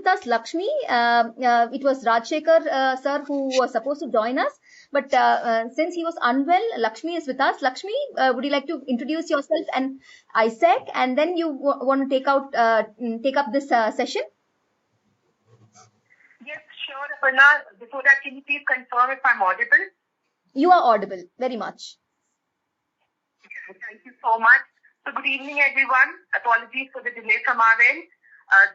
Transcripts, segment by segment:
with us Lakshmi. It was Rajshekhar sir who was supposed to join us, but since he was unwell, Lakshmi is with us. Lakshmi, would you like to introduce yourself and ISAC, and then you want to take up this session? Yes, sure, Aparna. Before that, can you please confirm if I'm audible? You are audible, very much. Thank you so much. So good evening, everyone. Apologies for the delay from our end.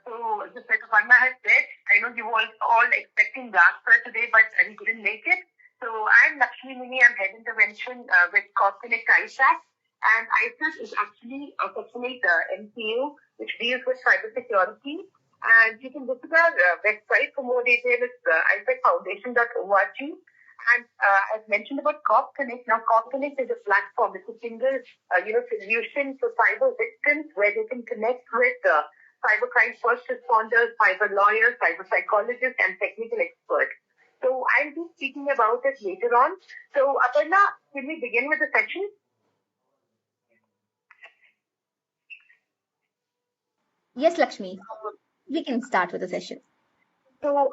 So just like Aparna has said, I know you were all expecting Jasper today, but he couldn't make it. So I'm Lakshmi Mini. I'm Head Intervention with Copconnect ISAC. And ISAC is actually a Copconnect MCU, which deals with cybersecurity. And you can visit our website for more details. It's isacfoundation.org. And as mentioned about Copconnect, now Copconnect is a platform. It's a single, solution for cyber victims where they can connect with cybercrime first responders, cyber lawyers, cyber psychologists, and technical experts. So I'll be speaking about it later on. So Aparna, can we begin with the session? Yes, Lakshmi. We can start with the session. So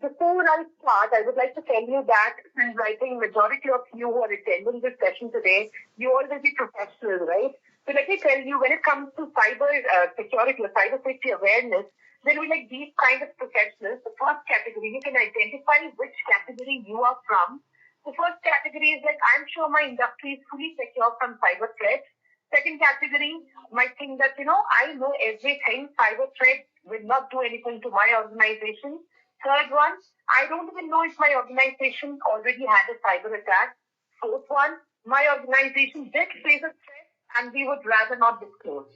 before I start, I would like to tell you that since I think majority of you who are attending this session today, you all will be professionals, right? So let me tell you, when it comes to cyber security or cyber safety awareness, there will be like these kind of professionals. The first category, you can identify which category you are from. The first category is like, I'm sure my industry is fully secure from cyber threats. Second category might think that, I know everything. Cyber threats will not do anything to my organization. Third one, I don't even know if my organization already had a cyber attack. Fourth one, my organization did face a threat and we would rather not disclose.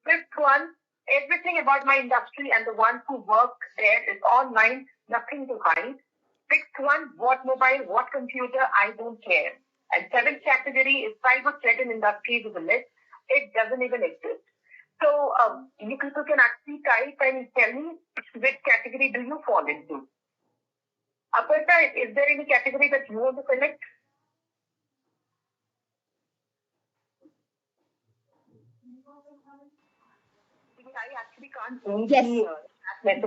Fifth one, everything about my industry and the ones who work there is online, nothing to hide. Sixth one, what mobile, what computer, I don't care. And seventh category is cyber threat in industries is a list. It doesn't even exist. So you people can actually type and tell me which category do you fall into. Aparna, is there any category that you want to select? I actually can't see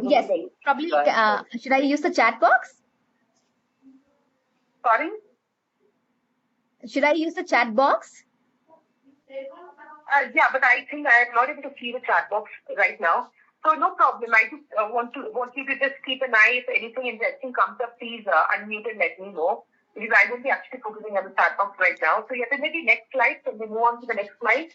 yes. Probably, should I use the chat box? Sorry? Should I use the chat box? Yeah, but I think I am not able to see the chat box right now. So no problem. I just want you to just keep an eye. If anything interesting comes up, please unmute and let me know. Because I will be actually focusing on the chat box right now. So yeah, maybe next slide. Can we move on to the next slide?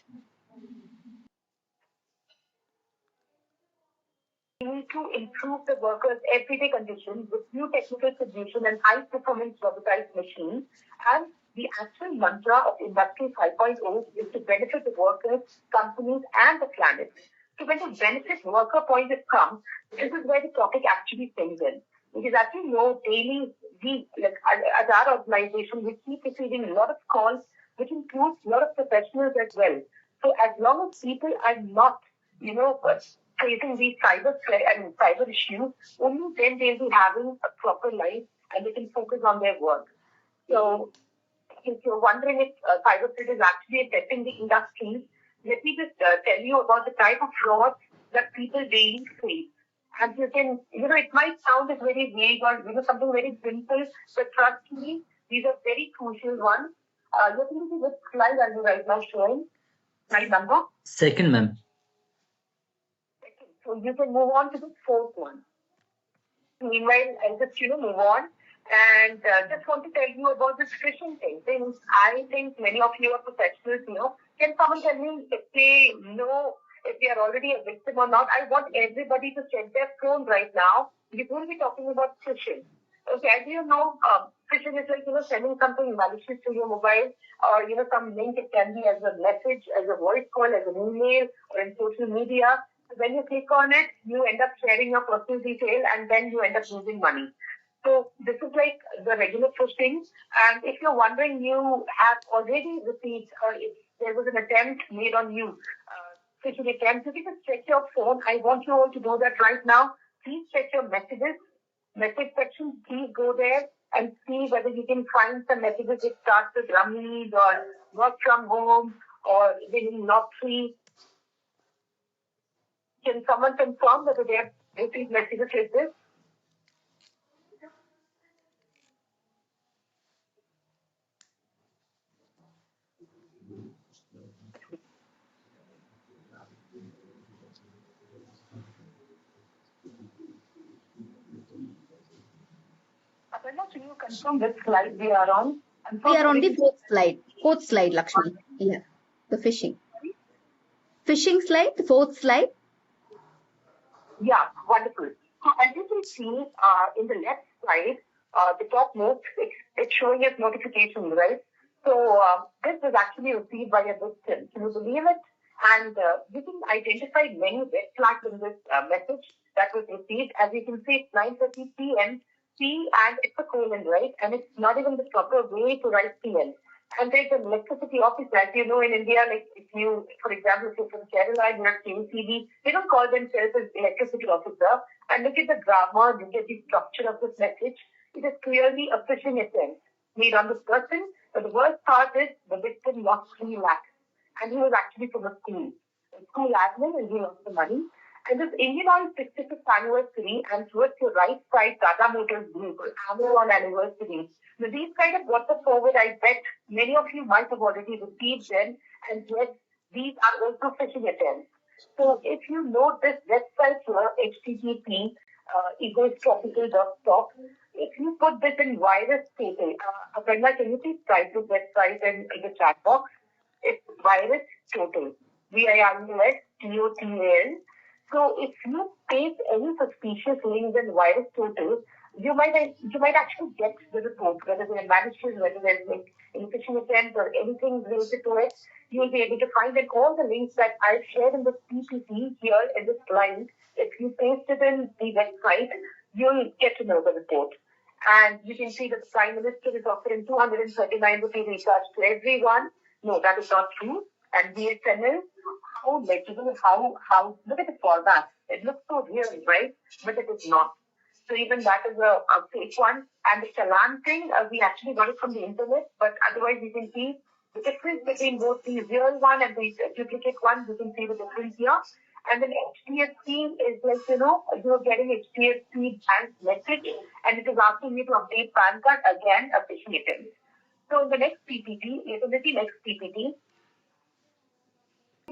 We need to improve the workers' everyday conditions with new technical solutions and high-performance robotized machines. And the actual mantra of Industry 5.0 is to benefit the workers, companies, and the planet. So when the benefit worker point has come, this is where the topic actually sinks in. Because as you know, daily, as our organization, we keep receiving a lot of calls, which includes a lot of professionals as well. So as long as people are not, facing these cyber issues, only then they'll be having a proper life and they can focus on their work. So if you're wondering if cyber threat is actually affecting the industries, let me just tell you about the type of fraud that people daily face. And you can, it might sound as very vague or, something very simple, but trust me, these are very crucial ones. Let me see which slide are you right now showing? Slide number? Second, ma'am. So you can move on to the fourth one. Meanwhile, I'll just, move on. And just want to tell you about this phishing thing. Since I think many of you are professionals, can someone tell me if they know if they are already a victim or not? I want everybody to check their phone right now. We will be talking about phishing. Okay, as you know, phishing is like, sending something malicious to your mobile or, some link. It can be as a message, as a voice call, as an email, or in social media. When you click on it, you end up sharing your personal detail and then you end up losing money. So this is like the regular phishing. And if you're wondering, you have already received or if there was an attempt made on you, phishing attempt, you can just check your phone. I want you all to do that right now. Please check your message section. Please go there and see whether you can find some messages that start with rummies or work from home or winning lottery. Can someone confirm whether they have receive messages like this? Aparna, can you confirm which slide we are on? We are on the fourth slide, Lakshmi. Yeah, the phishing. Phishing slide, the fourth slide. Yeah, wonderful. So as you can see in the left side, the top note, it's showing us notifications, right? So this was actually received by a victim. Can you believe it? And you can identify many red flags in this message that was received. As you can see, it's 9:30 p.m. P and it's a colon, right? And it's not even the proper way to write PN. And there's an electricity officer, as you know, in India, like if you, for example, if you're from Kerala, you have KCB, they don't call themselves as electricity officer. And look at the grammar, look at the structure of this message. It is clearly a phishing attempt made on this person. But the worst part is the victim lost 3 lakhs. And he was actually from a school admin, and he lost the money. And this Indian Oil 65th anniversary, and towards your right side, Tata Motors Group, Amazon anniversary. Now, these kind of WhatsApp forward, I bet many of you might have already received them, and yes, these are also phishing attempts. So if you note this website here, http egoistropical.top, if you put this in virus total, Aparna, can you please type this website in the chat box? It's virus total, VIRUS So if you face any suspicious links in virus total, you might actually get the report, whether they're malicious, whether there's like any phishing attempt or anything related to it. You'll be able to find in all the links that I've shared in the PPT here in the slide. If you paste it in the website, you'll get to know the report. And you can see that the Prime Minister is offering 239 rupees recharge to everyone. No, that is not true. And BSNL, how legible, how, look at the format. It looks so real, right? But it is not. So even that is a fake one. And the Chalan thing, we actually got it from the internet, but otherwise you can see the difference between both the real one and the duplicate one. You can see the difference here. And then HDFC is like, you're getting HDFC bank message, and it is asking you to update PAN card, again, a phishing attempt. So in the next PPT, next PPT,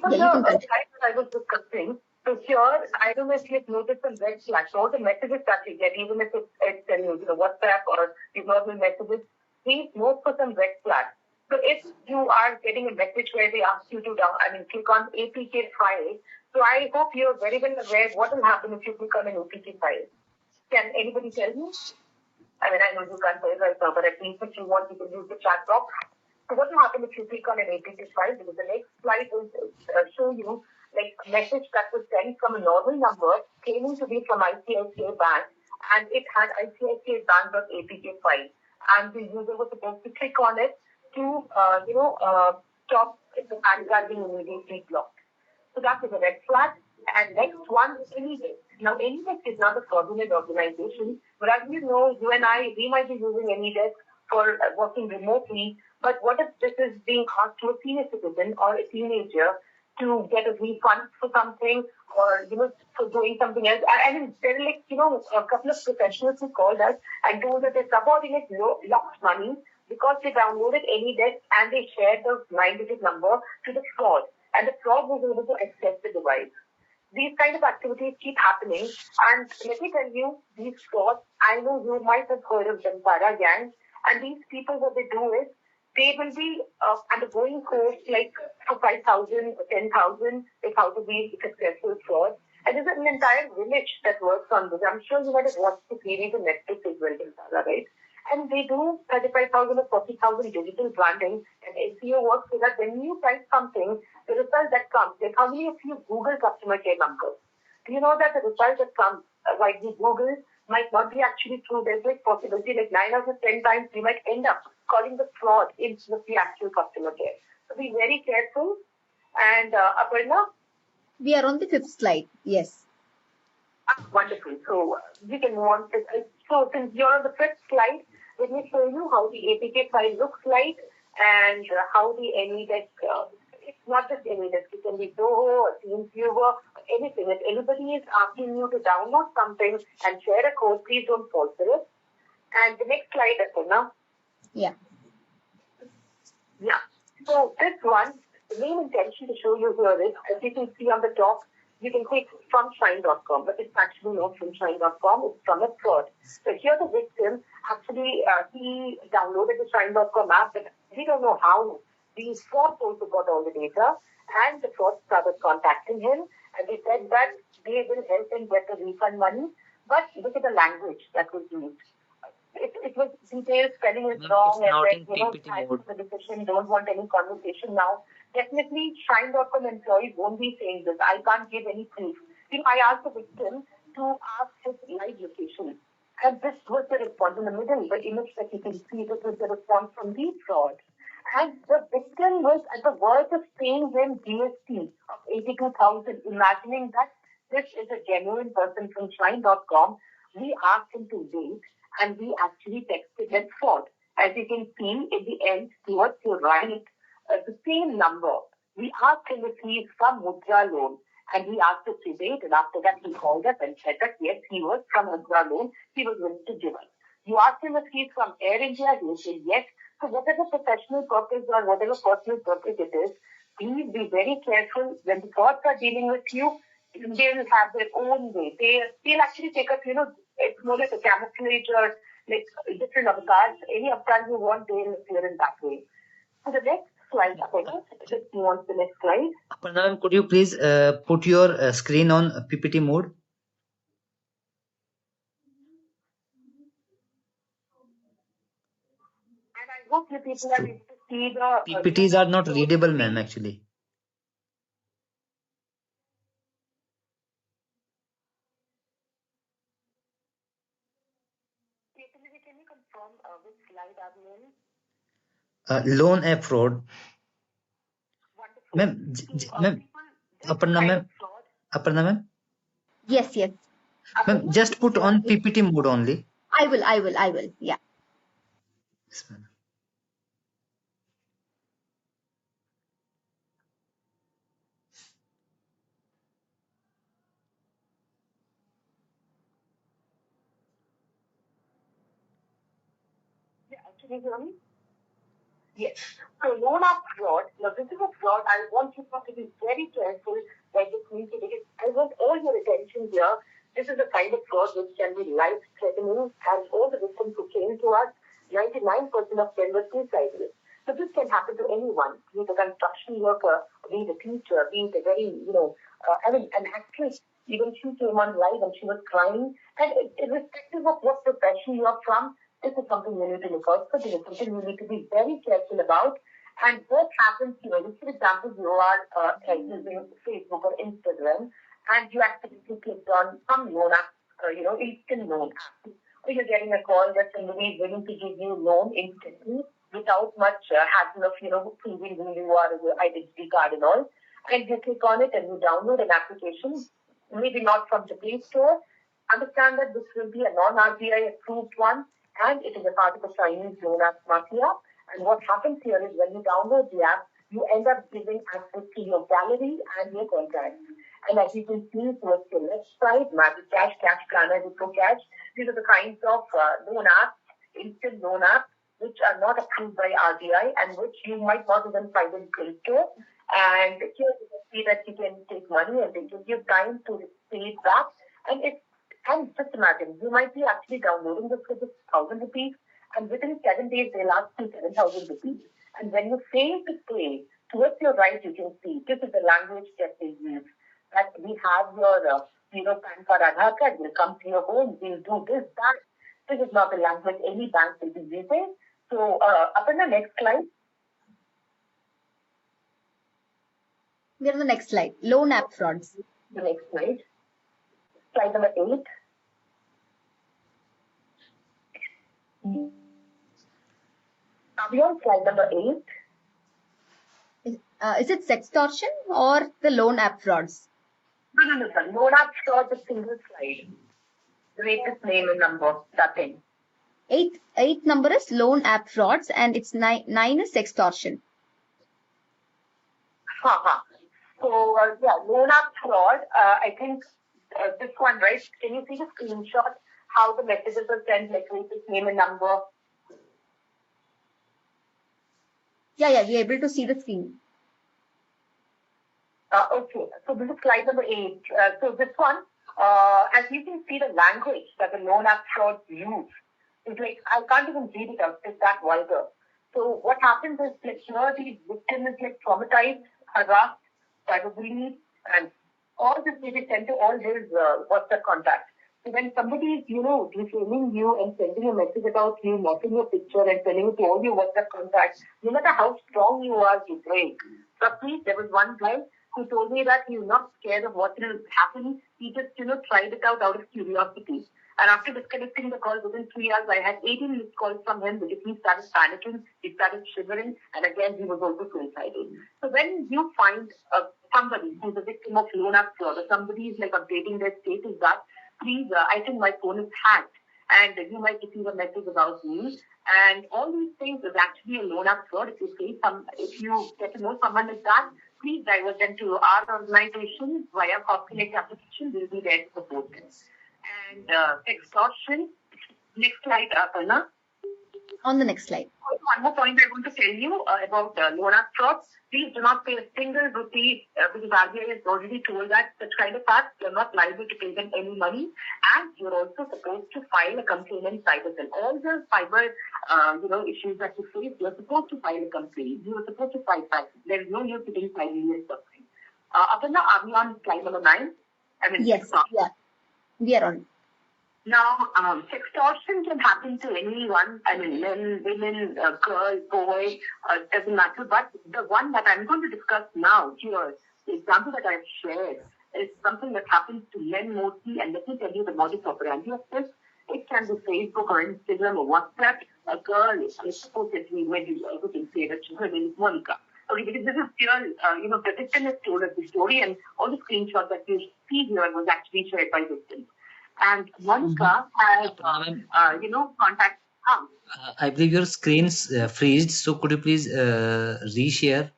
Yeah, you can the slide that I was discussing, so here, I don't know if you've noticed some red flags. All the messages that you get, even if it's WhatsApp or the normal messages, please note for some red flags. So if you are getting a message where they ask you to click on APK file, so I hope you're very well aware what will happen if you click on an APK file. Can anybody tell me? I know you can't tell right now, but at least if you want, you can use the chat box. So what will happen if you click on an APK file? Because the next slide will show you like a message that was sent from a normal number claiming to be from ICICI Bank, and it had ICICI Bank.apk file. And the user was supposed to click on it to, stop the PAN card being immediately blocked. So that is a red flag. And next one is AnyDesk. Now, AnyDesk is not a fraudulent organization, but as you know, you and I, we might be using AnyDesk for working remotely. But what if this is being asked to a senior citizen or a teenager to get a refund for something, or for doing something else? I mean, there are a couple of professionals who called us and told that their subordinate lost money because they downloaded AnyDesk and they shared the 9-digit number to the fraud, and the fraud was able to access the device. These kind of activities keep happening, and let me tell you, these frauds, I know you might have heard of them, para gangs, and these people, what they do is, they will be undergoing course like for 5,000 or 10,000 if how to be successful fraud. And there's an entire village that works on this. I'm sure you might have watched the series on Netflix as well, right? And they do 35,000 or 40,000 digital branding and SEO work so that when you type something, the result that comes, like how many of you Google customer care numbers? Do you know that the result that comes while you Google might not be actually true? There's like possibility like 9 out of 10 times we might end up calling the fraud instead of the actual customer care. So be very careful. And Aparna? We are on the 5th slide. Yes. Wonderful. So we can move on. So since you're on the 5th slide, let me show you how the APK file looks like and how the AnyDesk it's not just any disk. It can be Zoho or TeamViewer, anything. If anybody is asking you to download something and share a code, please don't fall for it. And the next slide, Aparna. Yeah. Yeah. So this one, the main intention to show you here is, as you can see on the top, you can click from Shine.com, but it's actually not from Shine.com, it's from a fraud. So here the victim, actually, he downloaded the Shine.com app, but we don't know how. The fraud also got all the data, and the fraud started contacting him, and they said that they will help him get the refund money, but look at the language that was used. It was detailed, spelling is wrong, and then, thanks for the decision, don't want any conversation now. Definitely, Shine.com employees won't be saying this. I can't give any proof. I asked the victim to ask his live location. And this was the response in the middle. The image that you can see, this was the response from the fraud. And the victim was at the verge of paying them GST of 82,000, imagining that this is a genuine person from Shine.com. We asked him to wait, and we actually texted that fraud. As you can see, in the end, towards your right, the same number. We asked him if he is from Mudra Loan, and we asked him to wait, and after that he called us and said that yes, he was from Mudra Loan, he was willing to give us. You asked him if he is from Air India, he said yes. So whatever professional purpose or whatever personal purpose it is, please be very careful when the frauds are dealing with you. They will have their own way. They'll actually take up, it's more like a camouflage or like different avatars. Any avatar you want, they'll appear in that way. So the next slide, let's move on to the next slide. Aparna, could you please put your screen on PPT mode? And I hope you people are able to see the PPTs are not readable, ma'am, actually. Can you confirm which slide are we in? Loan app fraud. Ma'am, Aparna ma'am. Yes. Ma'am, just put on PPT mode only. I will. Yeah. Yes, ma'am. Can you hear me? Yes. So loan app fraud. Now this is a fraud. I want you to be very careful when you communicate because I want all your attention here. This is the kind of fraud which can be life-threatening, and all the victims who came to us, 99% of them were suicidal. So this can happen to anyone, be it a construction worker, be it a teacher, be it a very, an actress. Even she came on live and she was crying. And irrespective of what profession you are from, this is something you need to look out for. This is something you need to be very careful about. And what happens here, if, for example, you are using Facebook or Instagram, and you accidentally clicked on some loan app, instant loan app, or you're getting a call that somebody is willing to give you loan instantly without much hassle of, proving who you are, your identity card and all. And you click on it and you download an application, maybe not from the Play Store. Understand that this will be a non-RBI approved one, and it is a part of the Chinese loan app mafia. And what happens here is when you download the app, you end up giving access to your gallery and your contacts. And as you can see towards the left side, Magic Cash, Cash Planner, Wipro Cash, these are the kinds of loan apps, instant loan apps, which are not approved by RBI and which you might not even find in Play Store. And here you can see that you can take money and they give you time to pay it back. And just imagine, you might be actually downloading this for just 1,000 rupees, and within 7 days, they'll ask you 7,000 rupees. And when you fail to pay, towards your right, you can see this is the language that they use. That we have your, PAN card, Aadhaar card, we'll come to your home, we'll do this, that. This is not the language any bank will be using. So, up on the next slide. We're on the next slide. Loan app frauds. The next slide. Slide number 8. Now we on slide number 8. Is it sextortion or the loan app frauds? No, sir. Loan app fraud is single slide. The latest name and number, nothing. 8 number is loan app frauds and it's 9 is sextortion. So, loan app fraud, I think this one, right? Can you see the screenshot? How the messages are sent, like with his name and number? Yeah, we're able to see the screen. Okay, so this is slide number 8. So this one, as you can see, the language that the loan app fraud use is like, I can't even read it out, it's that vulgar. So what happens is, like, here the victim is like traumatized, harassed, cyberbullied, and all this may be sent to all his WhatsApp contacts. So when somebody is, defaming you and sending a message about you, mocking your picture and sending it to all your WhatsApp contacts, no matter how strong you are, you break. Trust me, there was one guy who told me that he's not scared of what will happen. He just, tried it out of curiosity. And after disconnecting the call within 3 hours, I had 18 missed calls from him because he started panicking, he started shivering, and again, he was also suicidal. So when you find somebody who's a victim of loan app fraud, or somebody is like updating their status that, please, I think my phone is hacked, and you might receive a message about me. And all these things is actually a loan app fraud. If you get to know someone like that, please divert them to our organization via Copconnect application. We'll be there to support them. And extortion. Next slide, Aparna. On the next slide. One more point I want to tell you about loan app fraud. Please do not pay a single rupee because RBI has already told that such kind of acts, you're not liable to pay them any money, and you're also supposed to file a complaint in cyber. All the cyber issues that you face, you're supposed to file a complaint. You're supposed to fight back. There is no use sitting silently and suffering. Aparna, are we on slide number 9? Yes, yeah. We are on. Now, extortion can happen to anyone. I mean, men, women, girl, boy, doesn't matter. But the one that I'm going to discuss now here, the example that I've shared, is something that happens to men mostly. And let me tell you the modus operandi of this. It can be Facebook or Instagram or WhatsApp. A girl, I suppose that we can say that her name is Monica. Okay, because this is pure, the victim has told us the story, and all the screenshots that you see here was actually shared by victims. And Monica has, contact. I believe your screen's freezed, so could you please reshare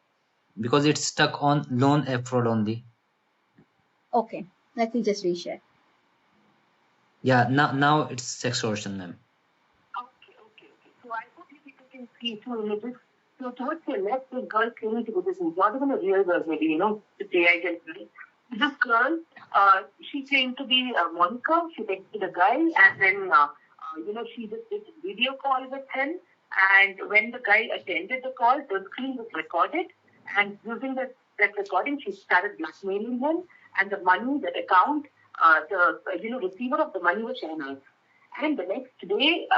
because it's stuck on loan app fraud only. Okay, let me just reshare. Yeah, now it's extortion, ma'am. Okay. So I hope you people can see two images. So towards the left, this girl claiming to be this is not even a real girl, maybe, the AI generally. This girl, she claimed to be Monica. She texted a guy, and then, she just did a video call with him. And when the guy attended the call, the screen was recorded. And using that recording, she started blackmailing him. And the money, that account, the receiver of the money was Shahnaaz. And the next day,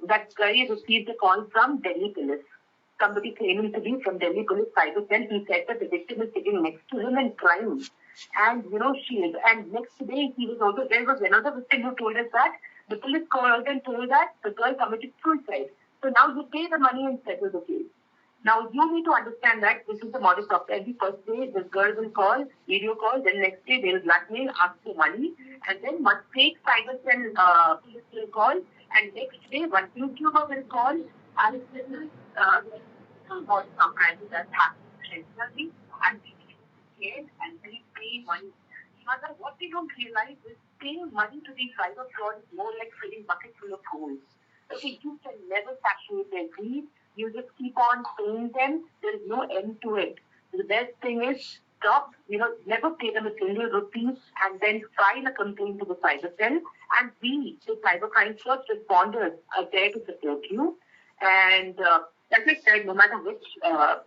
that guy received a call from Delhi police. Somebody claiming to be from Delhi police cyber cell. He said that the victim is sitting next to him and crying. And, she is. And next day, there was another victim who told us that the police called and told that the girl committed suicide. So now you pay the money and settle the case. Now, you need to understand that this is the modus operandi. First day, this girl will call, video call. Then next day, they will blackmail, ask for money. And then one fake cyber cell police will call. And next day, one YouTuber will call. And this is modus operandi that's happening regularly. And we scared and they pay money. Mother, what they don't realize is paying money to these cyber fraud is more like filling buckets full of holes. Okay, you can never saturate their greed. You just keep on paying them. There is no end to it. The best thing is stop, never pay them a single rupee and then file a complaint to the cyber cell. And we, the cybercrime first responders, are there to support you. And like I said, no matter which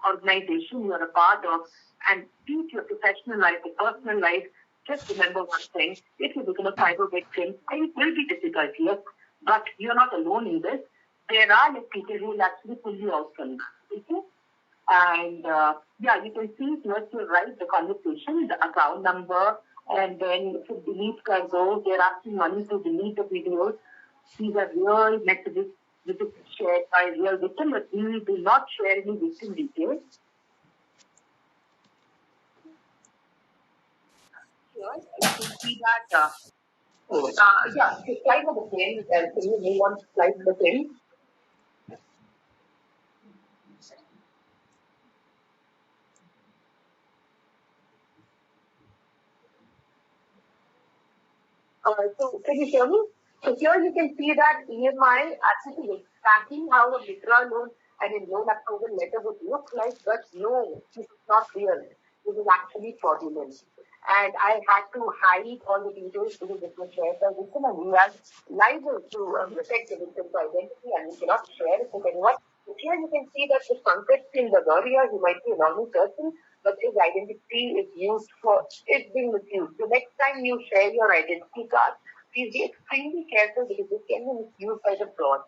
organization you are a part of, and be it your professional life or personal life, just remember one thing. If you become a cyber victim, it will be difficult, yes, but you're not alone in this. There are people who will actually pull you out from that. Okay? And you can see here to right the conversation, the account number, and then if you delete cargo, they're asking money to delete the videos. These are real messages which is shared by real victim, but we do not share any victim details. Here, you can see that. Slide number 10. Can you move on to slide number 10? So can you hear me? So here you can see that EMI actually is tracking how a Mitra loan and a loan approval letter would look like, but no, this is not real. This is actually fraudulent. And I had to hide all the details because it was shared by victim and we are liable to protect the victim's identity and we cannot share it with anyone. So here you can see that the Pankaj Singh Bagaria, he might be a normal person, but his identity is being misused. So next time you share your identity card, please be extremely careful because this can be misused by the fraud.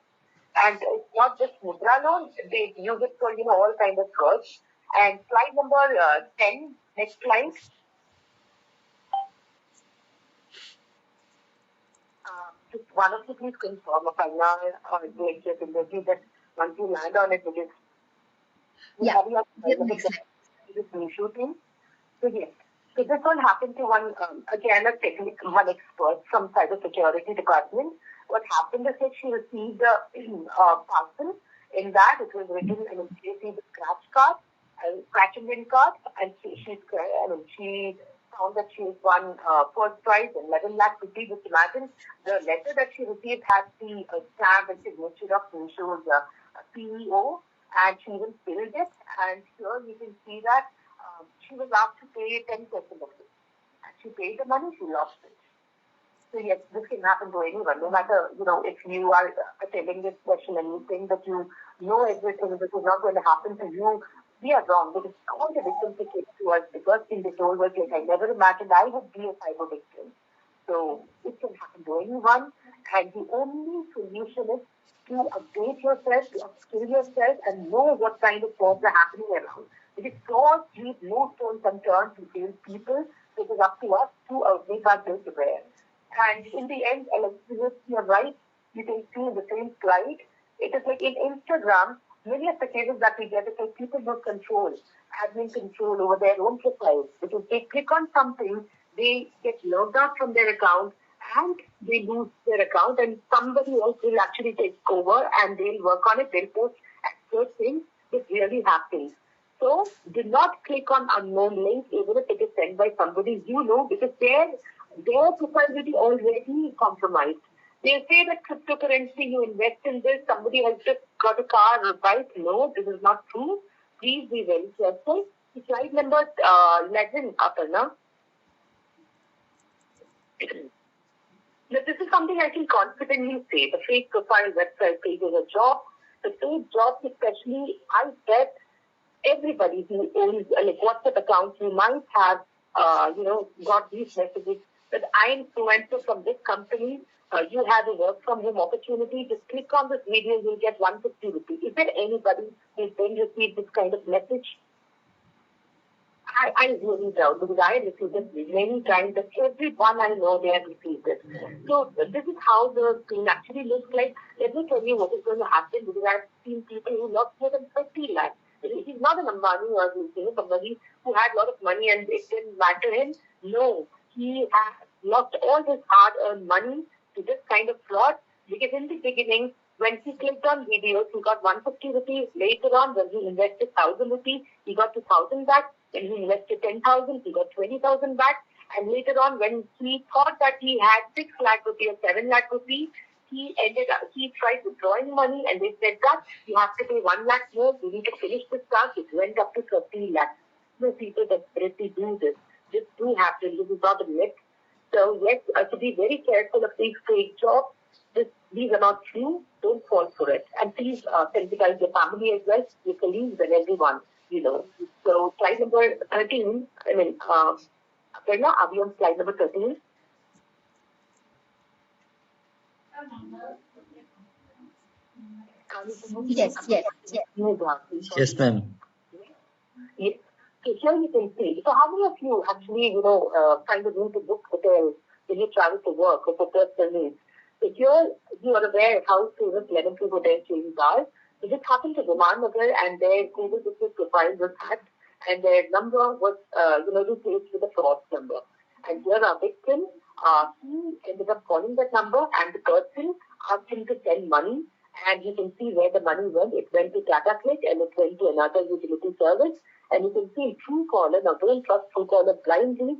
And it's not just Mudra loan, they use it for, all kinds of frauds. And slide number 10, next slide. Just one of you please confirm, Aparna or Director Industry, that once you land on it, because shooting. So yes. So this one happened to one expert from cybersecurity department. What happened is that she received a parcel. In that, it was written, she received a scratch and win card, and she found that she won first prize, 11 lakh rupees. Just imagine the letter that she received had the stamp and signature of Misho's CEO, and she even filled it. And here you can see that she was asked to pay 10% of it. And she paid the money, she lost it. So yes, this can happen to anyone, no matter, if you are attending this session and you think that you know everything, this is not going to happen to you, we are wrong. Because all the victims who came to us, the first thing they told was, I never imagined I would be a cyber victim. So it can happen to anyone. And the only solution is to update yourself, to upskill yourself, and know what kind of frauds are happening around. Because frauds leave no stones unturned to save people. So it is up to us to make our guilt aware. And in the end, you're right, you can see in the same slide, it is like in Instagram, many of the cases that we get is like people lose control, admin control over their own profiles. Because they click on something, they get logged out from their account and they lose their account, and somebody else will actually take over and they'll work on it, they'll post absurd things that really happens. So do not click on unknown links, even if it is sent by somebody you know, because their profile will be already compromised. They say that cryptocurrency, you invest in this, somebody has just got a car or a bike. No, this is not true. Please be very careful. Slide number 11, Aparna. This is something I can confidently say. The fake profile website pages a job. The paid jobs especially, I bet everybody who owns WhatsApp accounts, you might have, got these messages that I'm influencer from this company. You have a work from home opportunity. Just click on this video, you'll get 150 rupees. Is there anybody who's going to receive this kind of message? I really doubt, because I have received it many times, that everyone I know, they have received it. So this is how the screen actually looks like. Let me tell you what is going to happen, because I've seen people who lost more than 30 lakhs. He's not an Ambani or somebody who had a lot of money and it didn't matter him. No, he has lost all his hard-earned money to this kind of fraud, because in the beginning, when he clicked on videos, he got 150 rupees. Later on, when he invested 1,000 rupees, he got 2,000 back. When he invested 10,000, he got 20,000 back. And later on, when he thought that he had 6 lakh rupees or 7 lakh rupees, he tried withdrawing money, and they said that you have to pay 1 lakh more, you need to finish this task. It went up to 30 lakhs. No, people desperately do this. This do happen. This is not a myth. So yes, to be very careful of these fake jobs. These are not true. Don't fall for it. And please sensitize your family as well, your colleagues and everyone, So slide number 13, Aparna, are we on slide number 13? Yes. Yes, ma'am. Yes. So here you can see. So how many of you actually, find a room to book hotels when you travel to work or for personal needs? So here you are aware how famous Lemon Tree Hotel chains are. So this happened to Roman Nagar, and their Google business profile was hacked, and their number was, replaced with a fraud number. And here our victim, he ended up calling that number, and the person asked him to send money. And you can see where the money went. It went to TataClick and it went to another utility service. And you can see Truecaller. Now don't trust Truecaller blindly.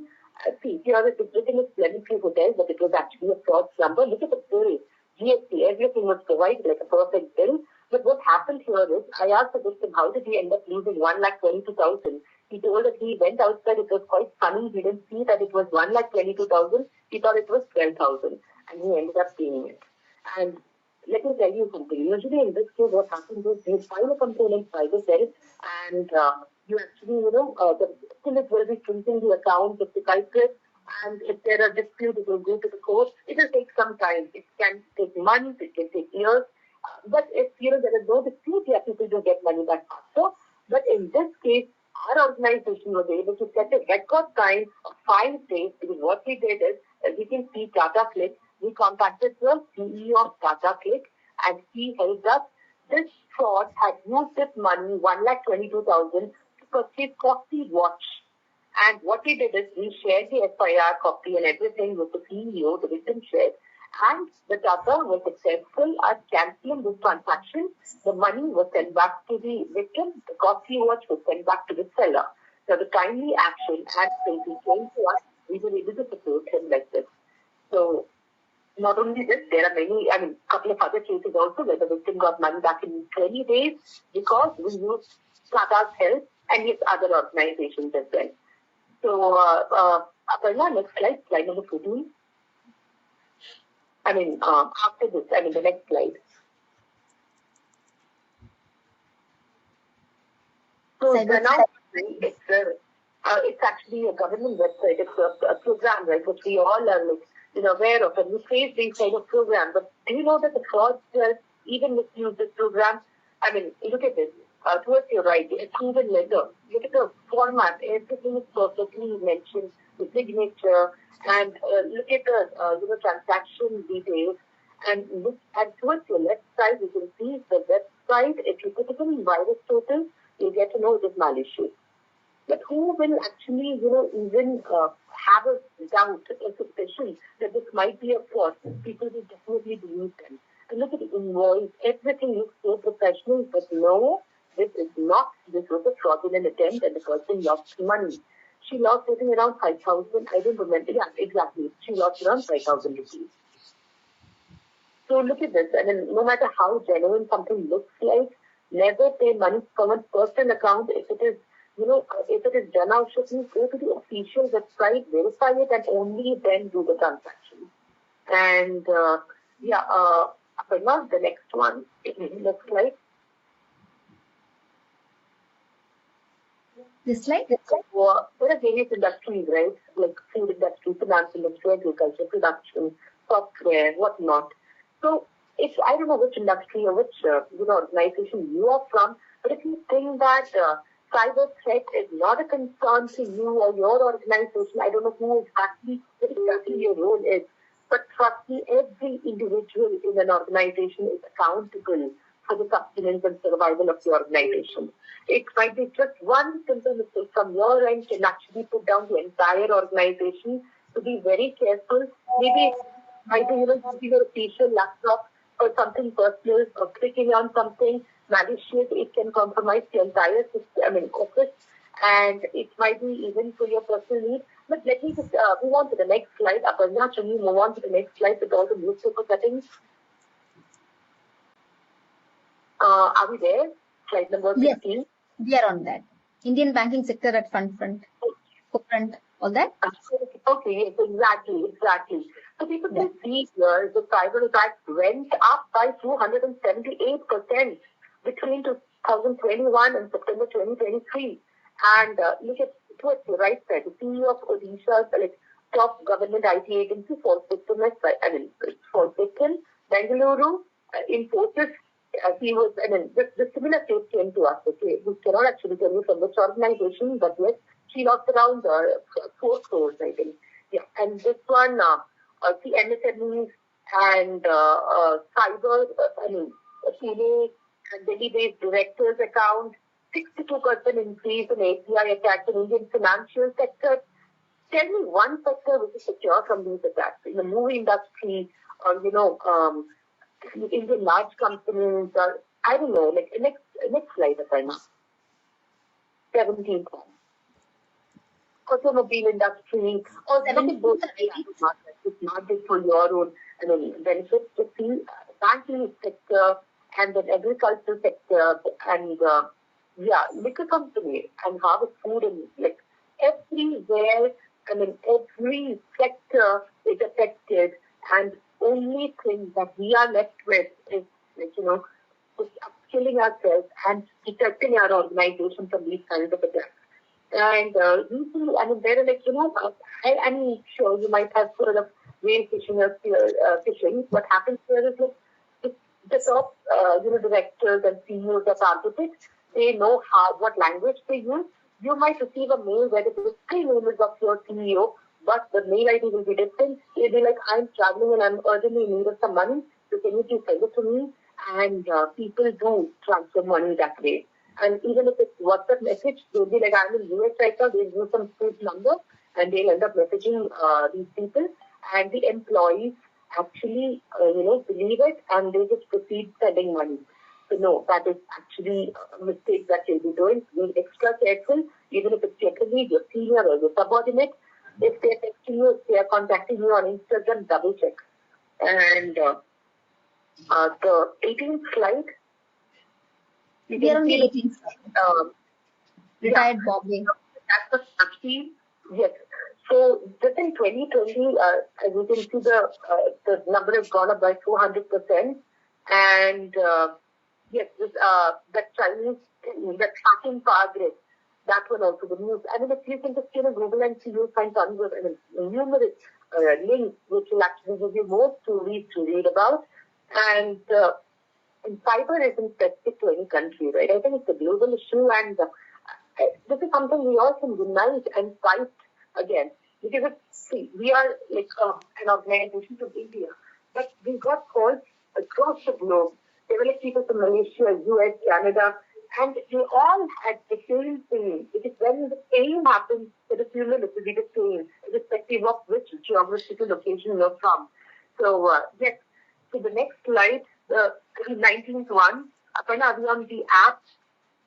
See, here it is written as Plenty Hotel, but it was actually a fraud number. Look at the bill. GST, everything was provided like a perfect bill. But what happened here is, I asked the victim, how did he end up losing 1,22,000? He told that he went outside, it was quite funny. He didn't see that it was 1,22,000. He thought it was 12,000. And he ended up paying it. And let me tell you something. Usually in this case, what happens is they file a complaint by the self, and you actually, the victim will be freezing the account of the culprit, and if there are disputes, it will go to the court. It will take some time. It can take months, it can take years. But if, there is no dispute, yeah, people do get money back faster. But in this case, our organization was able to set a record time of 5 days, because what we did is, as you can see, Tata Click, we contacted the CEO of Tata Click, and he helped us. This fraud had used this money, 1,22,000, to purchase costly watch. And what we did is, we shared the FIR copy and everything with the CEO, the victim shared, and the Tata was successful at cancelling this transaction. The money was sent back to the victim, the costly watch was sent back to the seller. Now, the timely action, and since he came to us, we were able to support him like this. So, not only this, there are many, a couple of other cases also where the victim got money back in 20 days because we used Tata's help and his other organizations as well. So, Aparna, next slide number 14. After this, the next slide. So now it's actually a government website. It's a program, right, which we all are aware of, and we face these kind of programs. But do you know that the fraudsters even misuse this program? Look at this. Towards your right, a proven letter. Look at the format. Everything is perfectly mentioned. The signature, and look at the transaction details. And towards your left side, you can see the website. If you put it in virus total, you get to know it is malicious. But who will actually, even have a doubt, a suspicion that this might be a fraud? People will definitely believe them. And look at the invoice. Everything looks so professional, but no, this is not. This was a fraudulent attempt, and the person lost money. She lost, I think, around 5,000. I don't remember. Yeah, exactly. She lost around 5,000 rupees. So look at this. No matter how genuine something looks like, never pay money from a personal account. If it is, if it is done out, you go to the official website, verify it, and only then do the transaction. And Aparna, the next one. Next slide. This slide? So, there are various industries, right? Like food industry, finance industry, agriculture, production, software, whatnot. So, I don't know which industry or which organization you are from, but if you think that cyber threat is not a concern to you or your organization, I don't know what exactly your role is, but trust me, every individual in an organization is accountable for the sustenance and survival of the organization. It might be just one simple mistake from your end can actually put down the entire organization. So be very careful. Maybe it might be using your official laptop or something personal, or clicking on something malicious. It can compromise the entire system, office, and it might be even for your personal needs. But let me just move on to the next slide. Aparna, can you move on to the next slide with all the newspaper cuttings? Are we there? Slide number 15. Yes, we are on that. Indian banking sector at front, all that? Okay, exactly. So people can see here the cyber attacks went up by 278% between 2021 and September 2023. And look at towards the right side, the CEO of Odisha, top government IT agency, false victim, Bengaluru, Infosys. He was, the similar case came to us. Okay, we cannot actually tell you from which organization, but yes, she lost around 4 crores, I think. Yeah, and this one, the MSMEs and cyber, Pune and Delhi-based directors account, 62% increase in API attacks in Indian financial sector. Tell me one sector which is secure from these attacks. In the movie industry, or Indian large companies, or I don't know, next slide, Aparna. 17th one. automobile industry, or look at both sides of the market. It's not just for your own benefits. To see banking sector and the agricultural sector and liquor company and harvest food and like everywhere. Every sector is affected, and only thing that we are left with is just upskilling ourselves and protecting our organization from these kinds of attacks. And usually, there are I'm sure you might have heard of whale fishing or fishing. What happens here is the top, directors and CEOs are targeted. They know what language they use. You might receive a mail where the same name is of your CEO, but the mail ID will be different. You'll be like, I'm traveling and I'm urgently in need of some money. So can you please send it to me? And people do transfer money that way. And even if it's WhatsApp message, they'll be like, I'm in US right now, they'll use some food number and they'll end up messaging these people. And the employees actually, believe it and they just proceed sending money. So no, that is actually a mistake that you'll be doing. Be extra careful, even if it's your colleague, your senior or your subordinate. If they're texting you, if they are contacting you on Instagram, double check. And the 18th slide. We are on the 18th slide. Retired Bombay. That's the snapshot. Yes. So just in 2020, as you can see, the number has gone up by 200%. And yes, that Chinese, that tracking progress, that one also the news. If you can just Google and see, you'll find tons of numerous links which will actually give you more stories to read about. And cyber isn't specific to any country, right? I think it's a global issue, and this is something we all can unite and fight against. Because we are like an organization from India, but we got calls across the globe. There were like people from Malaysia, US, Canada, and they all had the same thing. Because when the pain happens, the funeral it will be the same, irrespective of which geographical location you're from. So yes. So the next slide, the 19th one. Aparna, are we on the app?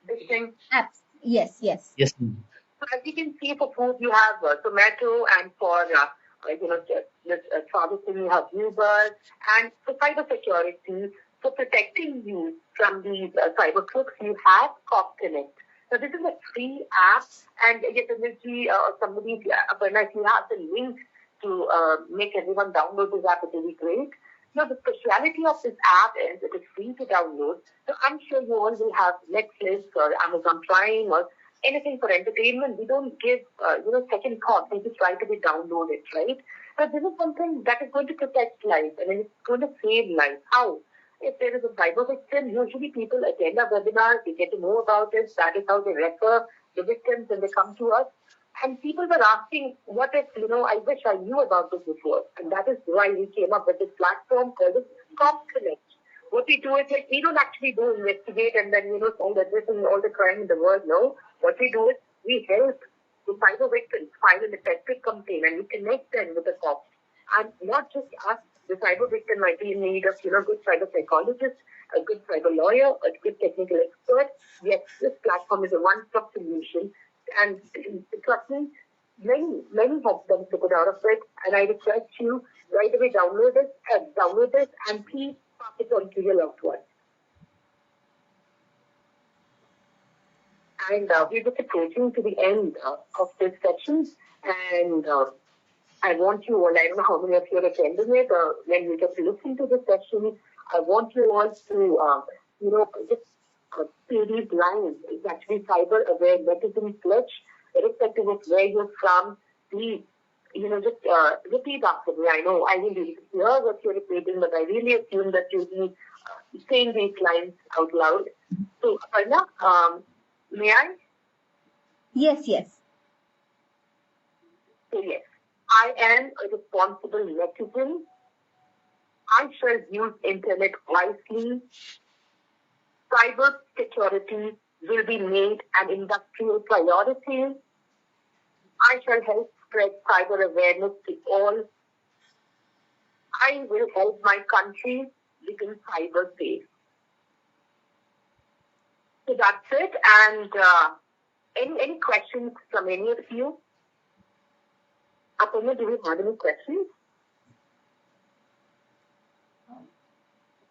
This thing? Apps. Yes. Yes. So as you can see, for food you have tomato, and for pharmacy you have Uber, and for cyber security, for protecting you from these cyber crooks, you have Copconnect. So this is a free app, and definitely somebody, Aparna, if you have the link to make everyone download this app, it will be great. Now, the speciality of this app is it is free to download. So I'm sure you all will have Netflix or Amazon Prime or anything for entertainment. We don't give, second thought. We just try to be downloaded, right? But this is something that is going to protect life. It's going to save life. How? If there is a cyber victim, usually people attend our webinars, they get to know about it. That is how they refer the victims when they come to us. And people were asking, what if, I wish I knew about this before. And that is why we came up with this platform called Copconnect. What we do is, we don't actually do investigate and then, solve everything, all the crime in the world. No. What we do is, we help the cyber victims file an effective complaint and we connect them with the cops. And not just us, the cyber victim might be in need of, good cyber psychologist, a good cyber lawyer, a good technical expert. Yes, this platform is a one-stop solution. And trust me, many have benefited out of it. And I request you right away download it, and please pass it on to your loved ones. And we're just approaching to the end of this session. And I want you all, I don't know how many of you are attending it, when you get to listen to the session, I want you all to, just pay these lines. It's actually cyber aware netizens pledge, irrespective of where you're from. Please, just repeat after me. I know I will be hear what you're repeating, but I really assume that you'll be saying these lines out loud. So, Aparna, may I? Yes. So, yes. I am a responsible netizen. I shall use internet wisely. Cyber security will be made an industrial priority. I shall help spread cyber awareness to all. I will help my country become cyber safe. So that's it. And any questions from any of you? Aparna, do you have any questions?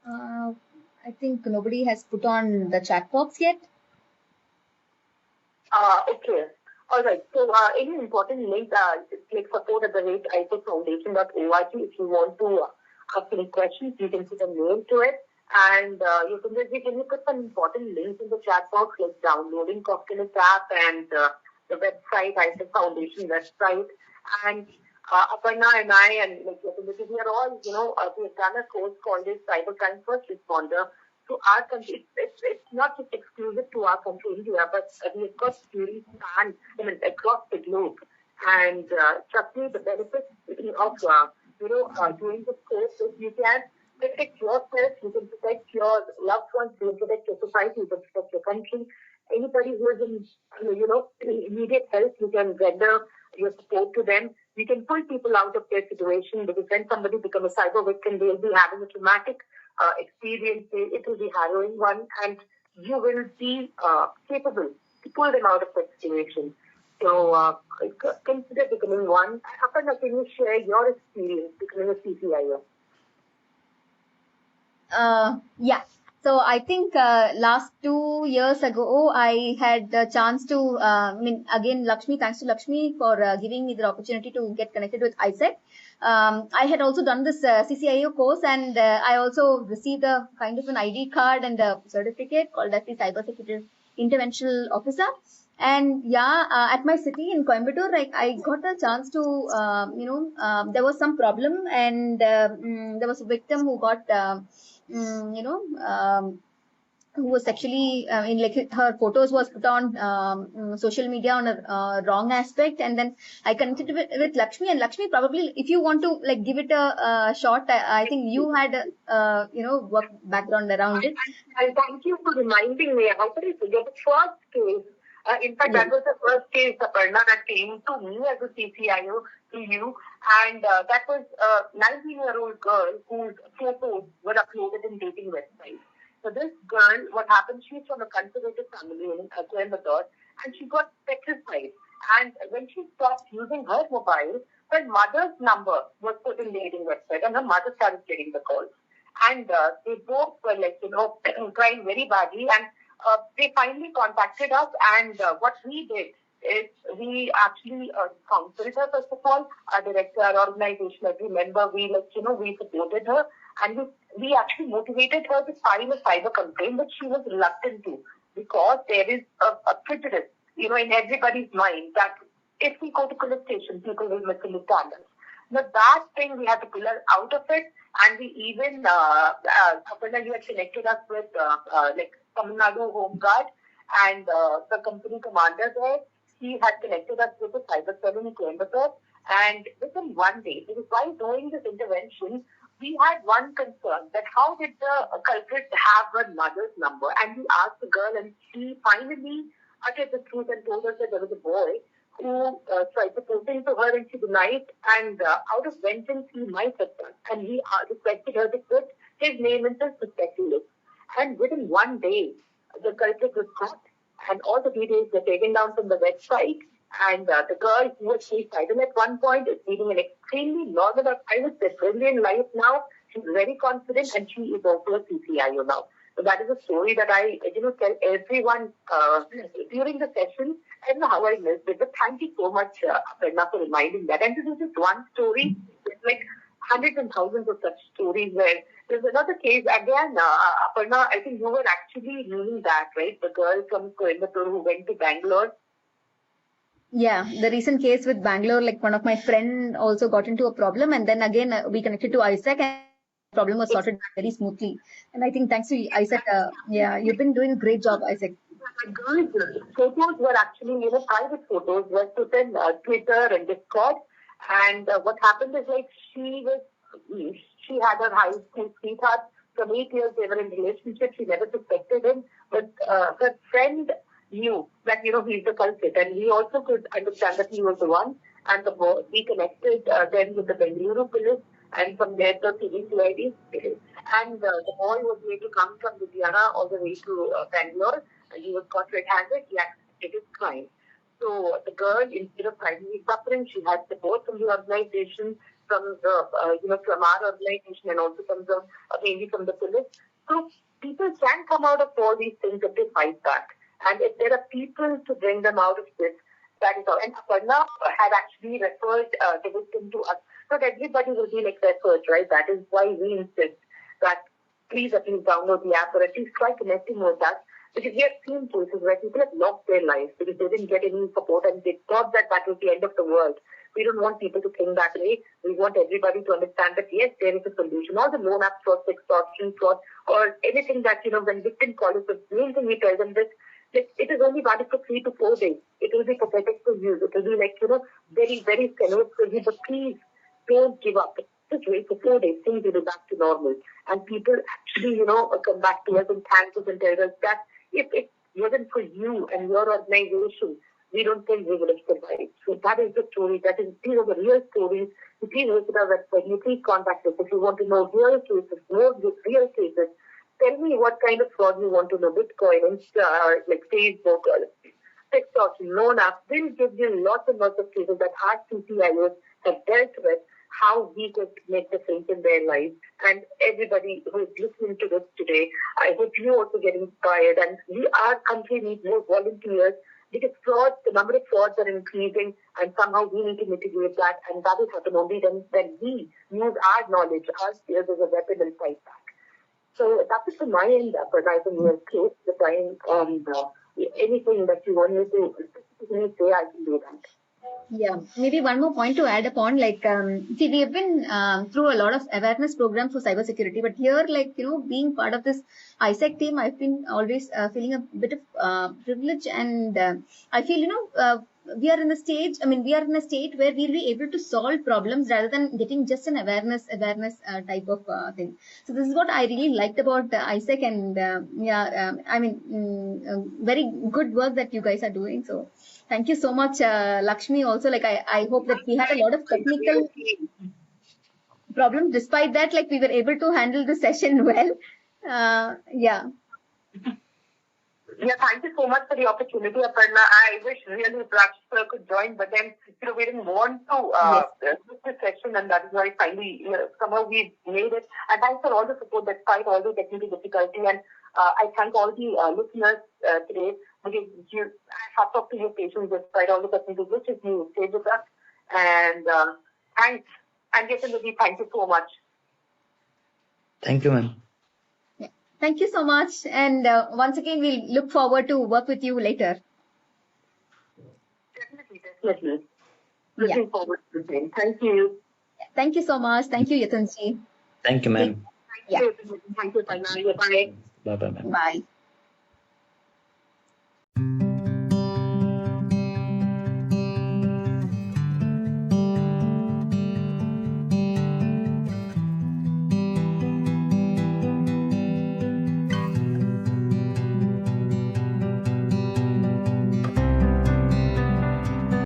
I think nobody has put on the chat box yet. Okay. All right. So, any important link, like support at the rate ISACfoundation.org. If you want to ask any questions, you can put a name to it. And you can put some important links in the chat box, like downloading Copconnect app and the website, ISAC Foundation website. And Aparna and I and like we are all, we have done a course called this Cybercrime First Responder. So our country, it's not just exclusive to our country, India, but we've got students across the globe. And trust me, the benefits of doing this course is you can protect yourself, you can protect your loved ones, you can protect your society, you can protect your country. Anybody who is in immediate help, you can render your support to them. We can pull people out of their situation, because when somebody becomes a cyber victim, they'll be having a traumatic experience. It will be harrowing one, and you will be capable to pull them out of that situation. So consider becoming one. Aparna, can you share your experience becoming a CCIO? Yeah. So I think last 2 years ago, I had the chance to, again, Lakshmi, thanks to Lakshmi for giving me the opportunity to get connected with ISAC. I had also done this CCIO course, and I also received a kind of an ID card and a certificate called as the Cybersecurity Interventional Officer. And yeah, at my city in Coimbatore, I got a chance to, there was some problem, and there was a victim who got, who was actually her photos was put on social media on a wrong aspect, and then I connected with Lakshmi, and Lakshmi, probably if you want to give it a shot, I think you had work background around it. And thank you for reminding me. How could I forget the first case? In fact, that was the first case, Aparna, that came to me as a CCIO to you. And that was a 19-year-old girl whose photos were uploaded in dating websites. So this girl, what happened, she's from a conservative family in Coimbatore, and she got petrified. And when she stopped using her mobile, her mother's number was put in the dating website, and her mother started getting the calls. And they both were crying very badly, and they finally contacted us, and what we did is we actually counseled her, first of all, our director, our organization, every member, we supported her, and we actually motivated her to file a cyber complaint, but she was reluctant to, because there is a prejudice, in everybody's mind that if we go to police station, people will misunderstand us. But that thing, we had to pull her out of it, and we even, Aparna, you had connected us with Tamil Nadu Home Guard and the company commander there. He had connected us with the cyber cell in Coimbatore, and within one day, because while doing this intervention, we had one concern, that how did the culprit have her mother's number? And we asked the girl, and she finally uttered the truth and told us that there was a boy who tried proposing to her, and she denied, and out of vengeance he might have done. And he requested her to put his name in the suspect list. And within one day, the culprit was caught, and all the details were taken down from the website. And the girl who was suicidal at one point is leading an extremely normal, I would say, brilliant life now. She's very confident, and she is also a CCIO now. So that is a story that I, tell everyone during the session. I don't know how I missed it, but thank you so much, Aparna, for reminding that. And this is just one story. It's like hundreds and thousands of such stories where there's another case. Again, Aparna, I think you were actually meaning that, right? The girl from Coimbatore who went to Bangalore. Yeah, the recent case with Bangalore, one of my friend also got into a problem, and then again we connected to ISAC, and the problem was sorted very smoothly. And I think thanks to ISAC, you've been doing a great job, ISAC. The girl's photos were actually, private photos were put in Twitter and Discord. And what happened is, she had her high school sweetheart. From 8 years, they were in relationship. She never suspected him. But her friend knew that, he's the culprit. And he also could understand that he was the one. And we connected then with the Bengaluru police. And from there, the CBCID. And the boy was made to come from Ludhiana all the way to Bangalore. He was caught red-handed. He accepted his crime. So the girl, instead of finally suffering, she had support from the organization, from the from our organization, and also from the mainly from the police. So people can come out of all these things if they fight back, and if there are people to bring them out of this, that is all. And Aparna had actually referred the victim to us. Not everybody will be like referred, right? That is why we insist that please at least download the app or at least try connecting with us. Because we have seen cases where people have lost their lives because they didn't get any support and they thought that that was the end of the world. We don't want people to think that way. We want everybody to understand that yes, there is a solution. All the loan apps fraud, extortion fraud, or anything that, when victim call us, the main thing we tell them is that it is only valid for 3 to 4 days. It will be pathetic for you. It will be like, very, very strenuous for you. But please don't give up. Just wait for 4 days. Things will be back to normal. And people actually, come back to us and thank us and tell us that if it wasn't for you and your organization, we don't think we would have survived. So that is the story. These are the real stories. You please visit our website. You please contact us if you want to know real cases, more real cases. Tell me what kind of fraud you want to know. Bitcoin, like Facebook, TikTok, loan apps. We'll give you lots and lots of cases that our CCIOs have dealt with, how we could make difference in their lives. And everybody who is listening to this today, I hope you also get inspired. And our country needs more volunteers because the number of frauds are increasing, and somehow we need to mitigate that. And that will happen only when we use our knowledge, our skills as a weapon and fight back. So that is from my end, but I think we'll close the time, and anything that you want me to specifically say, I can do that. Yeah, maybe one more point to add upon, like, see, we have been through a lot of awareness programs for cybersecurity, but here, like, being part of this ISAC team, I've been always feeling a bit of privilege, and I feel, we are in a stage where we'll be able to solve problems rather than getting just an awareness type of thing. So this is what I really liked about ISAC, and very good work that you guys are doing. So thank you so much, Lakshmi. Also, like, I hope that we had a lot of technical problems. Despite that, like, we were able to handle the session well. Yeah. Yeah, thank you so much for the opportunity, Aparna. I wish really Raj sir could join, but then we didn't want to do this session, and that is why finally somehow we made it. And thanks for all the support despite all the technical difficulty. And I thank all the listeners today because I have talked to your patients despite all the technical glitches. You stayed with us, and thanks. And definitely thank you so much. Thank you, ma'am. Thank you so much. And once again, we'll look forward to work with you later. Definitely. Looking forward to the same. Thank you. Thank you so much. Thank you, Yatanji. Thank you, ma'am. Thank you. Thank you, Aparna. Bye. Bye-bye, ma'am. Bye.